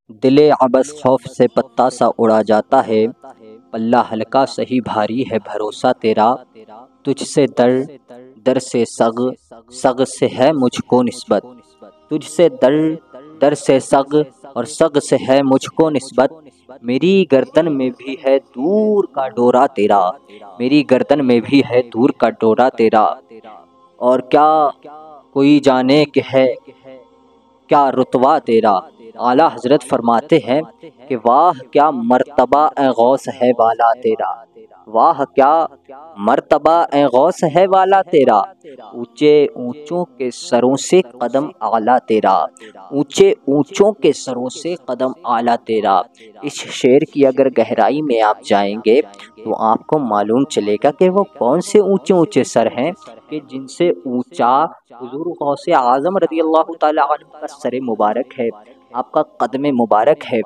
دل عبث خوف سے پتا سا اڑا جاتا ہے، پلہ ہلکا سہی بھاری ہے بھروسہ تیرا، تجھ سے در در سے سگ سگ سے ہے مجھ کو نسبت، تجھ سے در در سے سگ اور سگ سے ہے مجھ کو نسبت، میری گردن میں بھی ہے دور کا ڈورا تیرا، میری گردن میں بھی ہے دور کا ڈورا تیرا، اور کیا کوئی جانے کہ ہے کیا رتبہ تیرا۔ اعلیٰ حضرت فرماتے ہیں کہ واہ کیا مرتبہ اے غوث ہے والا تیرا، واہ کیا مرتبہ اے غوث ہے والا تیرا، اونچے اونچوں کے سروں سے قدم اعلیٰ تیرا، اونچے اونچوں کے سروں سے قدم اعلیٰ تیرا۔ اس شعر کی اگر گہرائی میں آپ جائیں گے تو آپ کو معلوم چلے گا کہ وہ کون سے اونچے اونچے سر ہیں کہ جن سے اونچا حضور غوث اعظم رضی اللہ تعالی عنہ کا سر مبارک ہے، آپ کا قدم مبارک ہے۔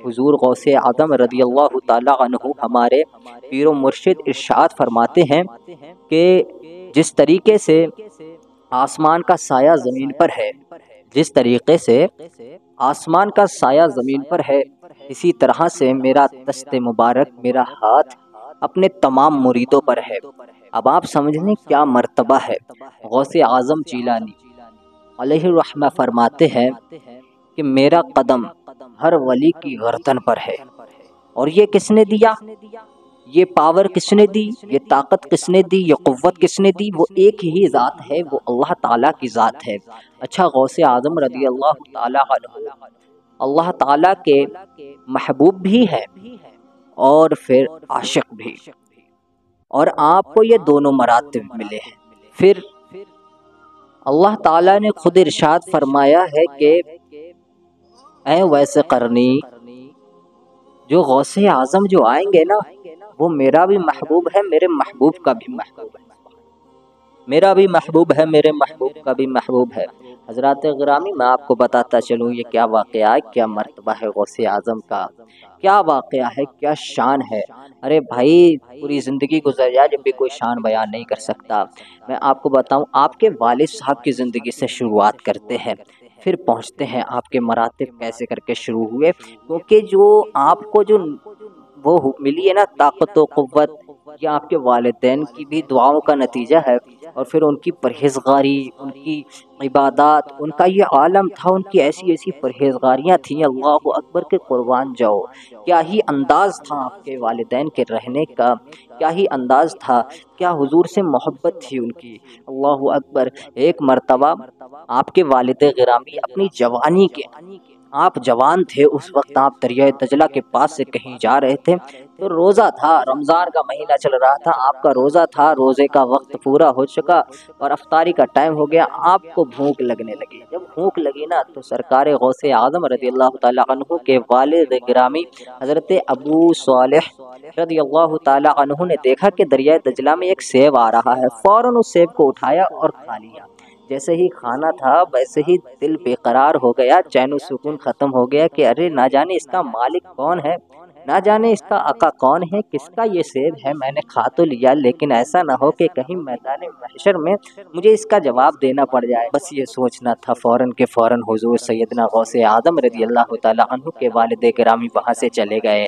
حضور غوث اعظم رضی اللہ تعالی عنہ ہمارے پیر و مرشد ارشاد فرماتے ہیں کہ جس طریقے سے آسمان کا سایہ زمین پر ہے، جس طریقے سے آسمان کا سایہ زمین پر ہے، اسی طرح سے میرا دست مبارک، میرا ہاتھ اپنے تمام مریدوں پر ہے۔ اب آپ سمجھیں کیا مرتبہ ہے۔ غوث اعظم جیلانی علیہ الرحمہ فرماتے ہیں کہ میرا قدم ہر ولی کی گردن پر ہے، اور یہ کس نے دیا؟ یہ پاور کس نے دی؟ یہ طاقت کس نے دی؟ یہ قوت کس نے دی؟ وہ ایک ہی ذات ہے، وہ اللہ تعالیٰ کی ذات ہے۔ اچھا، غوث اعظم رضی اللہ تعالیٰ عنہ اللہ تعالیٰ کے محبوب بھی ہے اور پھر عاشق بھی، اور آپ کو یہ دونوں مراتب ملے ہیں۔ پھر اللہ تعالیٰ نے خود ارشاد فرمایا ہے کہ اے ویسے قرنی، جو غوث اعظم جو آئیں گے نا وہ میرا بھی محبوب ہے، میرے محبوب کا بھی محبوب ہے، میرا بھی محبوب ہے، میرے محبوب کا بھی محبوب ہے۔ حضرات گرامی، میں آپ کو بتاتا چلوں یہ کیا واقعہ ہے، کیا مرتبہ ہے غوث اعظم کا، کیا واقعہ ہے، کیا شان ہے۔ ارے بھائی، پوری زندگی گزر جائے جب بھی کوئی شان بیان نہیں کر سکتا۔ میں آپ کو بتاؤں، آپ کے والد صاحب کی زندگی سے شروعات کرتے ہیں، پھر پہنچتے ہیں آپ کے مراتب کیسے کر کے شروع ہوئے، کیونکہ جو آپ کو جو وہ ملی ہے نا طاقت و قوت، یہ آپ کے والدین کی بھی دعاؤں کا نتیجہ ہے، اور پھر ان کی پرہیزگاری، ان کی عبادات، ان کا یہ عالم تھا، ان کی ایسی ایسی پرہیزگاریاں تھیں، اللہ اکبر کے قربان جاؤ۔ کیا ہی انداز تھا آپ کے والدین کے رہنے کا، کیا ہی انداز تھا، کیا حضور سے محبت تھی ان کی، اللہ اکبر۔ ایک مرتبہ آپ کے والد گرامی اپنی جوانی کے، آپ جوان تھے اس وقت، آپ دریائے دجلہ کے پاس سے کہیں جا رہے تھے، تو روزہ تھا، رمضان کا مہینہ چل رہا تھا، آپ کا روزہ تھا، روزے کا وقت پورا ہو چکا اور افطاری کا ٹائم ہو گیا، آپ کو بھوک لگنے لگی۔ جب بھوک لگی نا تو سرکار غوث اعظم رضی اللہ تعالی عنہ کے والد گرامی حضرت ابو صالح رضی اللہ تعالی عنہ نے دیکھا کہ دریائے دجلہ میں ایک سیب آ رہا ہے، فوراً اس سیب کو اٹھایا اور کھا لیا۔ جیسے ہی کھانا تھا ویسے ہی دل بے قرار ہو گیا، چین و سکون ختم ہو گیا کہ ارے نہ جانے اس کا مالک کون ہے، نہ جانے اس کا آقا کون ہے، کس کا یہ سیب ہے۔ میں نے کھا تو لیا لیکن ایسا نہ ہو کہ کہیں میدان محشر میں مجھے اس کا جواب دینا پڑ جائے، بس یہ سوچنا تھا۔ فوراً کے فوراً حضور سیدنا غوث اعظم رضی اللہ تعالی عنہ کے والد گرامی وہاں سے چلے گئے۔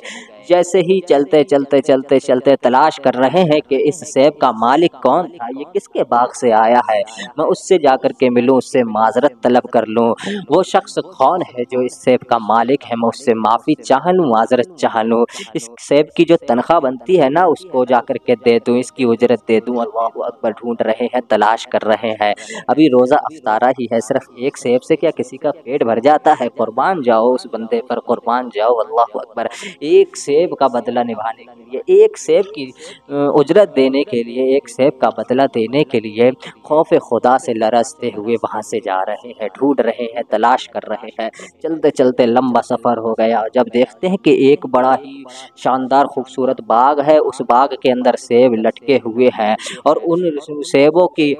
جیسے ہی چلتے چلتے چلتے چلتے تلاش کر رہے ہیں کہ اس سیب کا مالک کون تھا، یہ کس کے باغ سے آیا ہے، میں اس سے جا کر کے ملوں، اس سے معذرت طلب کر لوں، وہ شخص کون ہے جو اس سیب کا مالک ہے، میں اس سے معافی چاہ لوں، معذرت چاہ لوں، اس سیب کی جو تنخواہ بنتی ہے نا اس کو جا کر کے دے دوں، اس کی اجرت دے دوں۔ اللہ اکبر، ڈھونڈ رہے ہیں، تلاش کر رہے ہیں، ابھی روزہ افطارہ ہی ہے، صرف ایک سیب سے کیا کسی کا پیٹ بھر جاتا ہے؟ قربان جاؤ اس بندے پر، قربان جاؤ، اللہ اکبر۔ ایک سیب کا بدلہ نبھانے کے لیے، ایک سیب کی اجرت دینے کے لیے، ایک سیب کا بدلہ دینے کے لیے خوف خدا سے لرزتے ہوئے وہاں سے جا رہے ہیں، ڈھونڈ رہے ہیں، تلاش کر رہے ہیں۔ چلتے چلتے لمبا سفر ہو گیا، جب دیکھتے ہیں کہ ایک بڑا ہی شاندار خوبصورت باغ ہے، اس باغ کے اندر سیب لٹکے ہوئے ہیں، اور ان سیبوں کی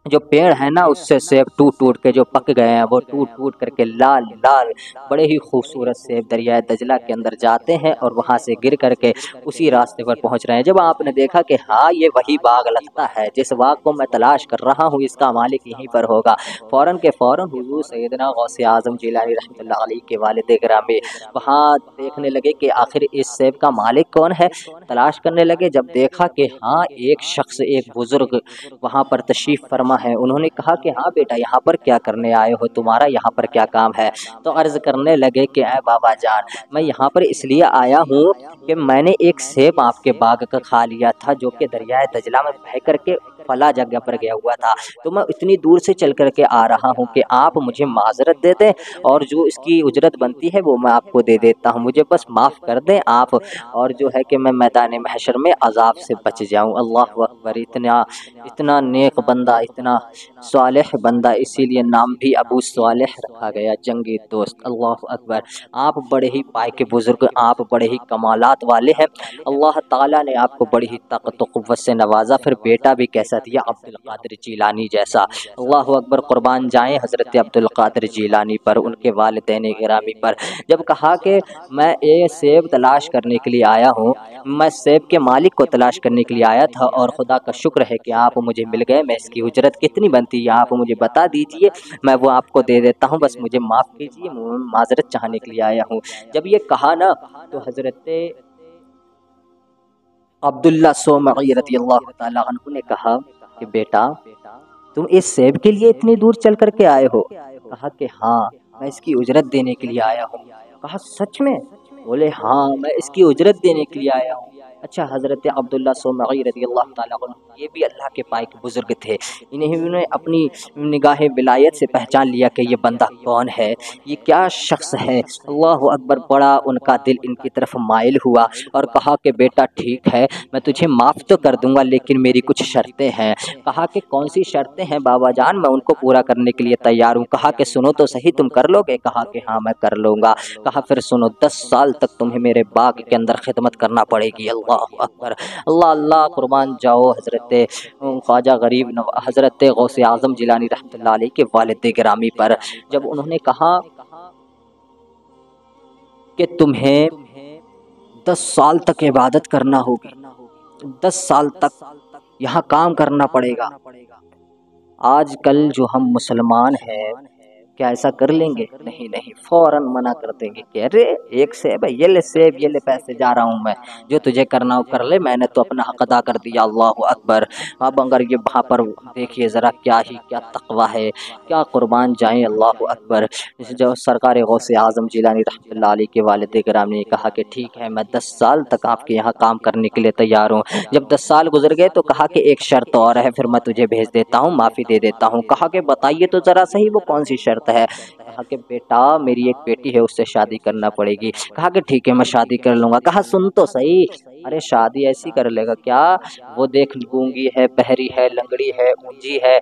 جو پیڑ ہے نا اس سے سیب ٹوٹ ٹوٹ کے جو پک گئے ہیں وہ ٹوٹ ٹوٹ کر کے لال لال بڑے ہی خوبصورت سیب دریائے دجلہ کے اندر جاتے ہیں اور وہاں سے گر کر کے اسی راستے پر پہنچ رہے ہیں۔ جب آپ نے دیکھا کہ ہاں یہ وہی باغ لگتا ہے جس باغ کو میں تلاش کر رہا ہوں، اس کا مالک یہیں پر ہوگا، فوراً کے فوراً حضور سیدنا غوث اعظم جیلانی رحمۃ اللہ علیہ کے والد گرامی وہاں دیکھنے لگے کہ آخر اس سیب کا مالک کون ہے، تلاش کرنے لگے۔ جب دیکھا کہ ہاں ایک شخص، ایک بزرگ وہاں پر تشریف فرما ہے، انہوں نے کہا کہ ہاں بیٹا یہاں پر کیا کرنے آئے ہو، تمہارا یہاں پر کیا کام ہے؟ تو عرض کرنے لگے کہ اے بابا جان میں یہاں پر اس لیے آیا ہوں کہ میں نے ایک سیب آپ کے باغ کا کھا لیا تھا جو کہ دریائے دجلہ میں بہہ کر کے فلا جگہ پر گیا ہوا تھا، تو میں اتنی دور سے چل کر کے آ رہا ہوں کہ آپ مجھے معذرت دے دیں اور جو اس کی اجرت بنتی ہے وہ میں آپ کو دے دیتا ہوں، مجھے بس معاف کر دیں آپ، اور جو ہے کہ میں میدان محشر میں عذاب سے بچ جاؤں۔ اللہ اکبر! اتنا نیک بندہ، اتنا صالح بندہ، اسی لیے نام بھی ابو صالح رکھا گیا، جنگی دوست۔ اللہ اکبر! آپ بڑے ہی پائے کے بزرگ، آپ بڑے ہی کمالات والے ہیں، اللہ تعالیٰ نے آپ کو بڑی ہی طاقت و قوت سے نوازا، پھر بیٹا بھی کیسا دیا، عبد القادر جیلانی جیسا۔ اللہ اکبر! قربان جائیں حضرت عبد القادر جیلانی پر، ان کے والدین گرامی پر۔ جب کہا کہ میں یہ سیب تلاش کرنے کے لیے آیا ہوں، میں سیب کے مالک کو تلاش کرنے کے لیے آیا تھا اور خدا کا شکر ہے کہ آپ مجھے مل گئے، میں اس کی اجرت کتنی بنتی ہے آپ مجھے بتا دیجئے، میں وہ آپ کو دے دیتا ہوں، بس مجھے معاف کیجئے، معذرت چاہنے کے لیے آیا ہوں۔ جب یہ کہا نا تو حضرت عبداللہ سومعی رضی اللہ تعالیٰ عنہ نے کہا کہ بیٹا تم اس سیب کے لیے اتنی دور چل کر کے آئے ہو؟ کہا کہ ہاں میں اس کی اجرت دینے کے لیے آیا ہوں۔ کہا سچ میں؟ بولے ہاں میں اس کی اجرت دینے کے لیے آیا ہوں۔ اچھا حضرت عبداللہ سومعی رضی اللہ تعالیٰ عنہ یہ بھی اللہ کے پائے کے بزرگ تھے، انہوں نے اپنی نگاہ ولایت سے پہچان لیا کہ یہ بندہ کون ہے، یہ کیا شخص ہے۔ اللہ اکبر! بڑا ان کا دل ان کی طرف مائل ہوا اور کہا کہ بیٹا ٹھیک ہے میں تجھے معاف تو کر دوں گا لیکن میری کچھ شرطیں ہیں۔ کہا کہ کون سی شرطیں ہیں بابا جان، میں ان کو پورا کرنے کے لیے تیار ہوں۔ کہا کہ سنو تو صحیح، تم کر لو گے؟ کہا کہ ہاں میں کر لوں گا۔ کہا پھر سنو 10 سال تک تمہیں میرے باغ کے اندر خدمت کرنا پڑے گی۔ اللہ اکبر! اللہ اللہ! قربان جاؤ حضرت خواجہ غریب حضرت غوث اعظم جیلانی رحمۃ اللہ علیہ کے والد گرامی پر۔ جب انہوں نے کہا کہ تمہیں 10 سال تک عبادت کرنا ہوگی، 10 سال تک یہاں کام کرنا پڑے گا، آج کل جو ہم مسلمان ہیں کیا ایسا کر لیں گے؟ نہیں نہیں، فوراً منع کر دیں گے کہ ارے ایک سیب ہے، یہ لے سیب، یہ لے پیسے، جا رہا ہوں میں، جو تجھے کرنا ہو کر لے، میں نے تو اپنا حق ادا کر دیا۔ اللہ اکبر! اب اگر یہ وہاں پر دیکھیے ذرا کیا تقویٰ ہے، کیا قربان جائیں۔ اللہ اکبر! جو سرکار غوث اعظم جیلانی رحمۃ اللہ علیہ کے والد گرامی نے کہا کہ ٹھیک ہے میں 10 سال تک آپ کے یہاں کام کرنے کے لیے تیار ہوں۔ جب 10 سال گزر گئے تو کہا کہ ایک شرط اور ہے، پھر میں تجھے بھیج دیتا ہوں، معافی دے دیتا ہوں۔ کہا کہ بتائیے تو ذرا صحیح وہ کون سی شرط ہے؟ کہا کہ بیٹا میری ایک بیٹی ہے، اس سے شادی کرنا پڑے گی۔ کہا کہ ٹھیک ہے میں شادی کر لوں گا۔ کہا سن تو صحیح، ارے شادی ایسی کر لے گا کیا؟ وہ دیکھ گونگی ہے، بہری ہے، لنگڑی ہے، اونجی ہے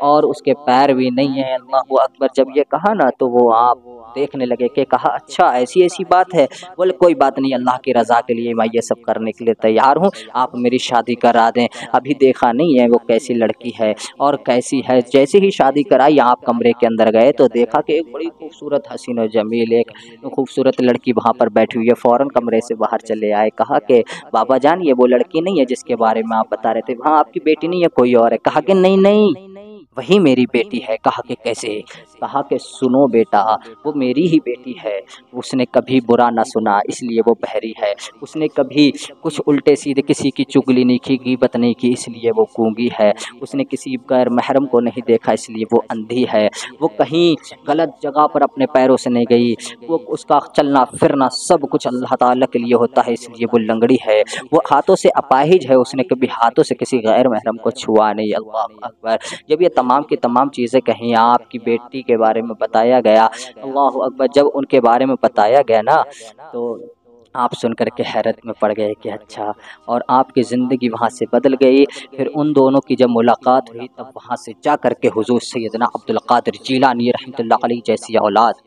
اور اس کے پیر بھی نہیں ہیں۔ اللہ اکبر! جب یہ کہا نا تو وہ آپ دیکھنے لگے کہ کہا اچھا ایسی بات ہے؟ بولے کوئی بات نہیں، اللہ کی رضا کے لیے میں یہ سب کرنے کے لیے تیار ہوں، آپ میری شادی کرا دیں۔ ابھی دیکھا نہیں ہے وہ کیسی لڑکی ہے اور کیسی ہے۔ جیسے ہی شادی کرائی آپ کمرے کے اندر گئے تو دیکھا کہ ایک بڑی خوبصورت حسین و جمیل ایک خوبصورت لڑکی وہاں پر بیٹھی ہوئی ہے، فوراً کمرے سے باہر چلے آئے۔ کہا کہ بابا جان یہ وہ لڑکی نہیں ہے جس کے بارے میں آپ بتا رہے تھے، وہاں آپ کی بیٹی نہیں ہے کوئی اور ہے؟ کہا کہ نہیں نہیں وہی میری بیٹی ہے۔ کہا کہ کیسے؟ کہا کہ سنو بیٹا وہ میری ہی بیٹی ہے، اس نے کبھی برا نہ سنا اس لیے وہ بہری ہے، اس نے کبھی کچھ الٹے سیدھے کسی کی چگلی نہیں کی، غیبت نہیں کی، اس لیے وہ گونگی ہے، اس نے کسی غیر محرم کو نہیں دیکھا اس لیے وہ اندھی ہے، وہ کہیں غلط جگہ پر اپنے پیروں سے نہیں گئی، وہ اس کا چلنا پھرنا سب کچھ اللہ تعالیٰ کے لیے ہوتا ہے اس لیے وہ لنگڑی ہے، وہ ہاتھوں سے اپاہج ہے، اس نے کبھی ہاتھوں سے کسی غیر محرم کو چھوا نہیں۔ اللہ اکبر! جب یہ تمام کی تمام چیزیں کہیں آپ کی بیٹی کے بارے میں بتایا گیا، اللہ اکبر! جب ان کے بارے میں بتایا گیا نا تو آپ سن کر کے حیرت میں پڑ گئے کہ اچھا، اور آپ کی زندگی وہاں سے بدل گئی۔ پھر ان دونوں کی جب ملاقات ہوئی تب وہاں سے جا کر کے حضور سیدنا عبد القادر جیلانی رحمۃ اللہ علیہ جیسی اولاد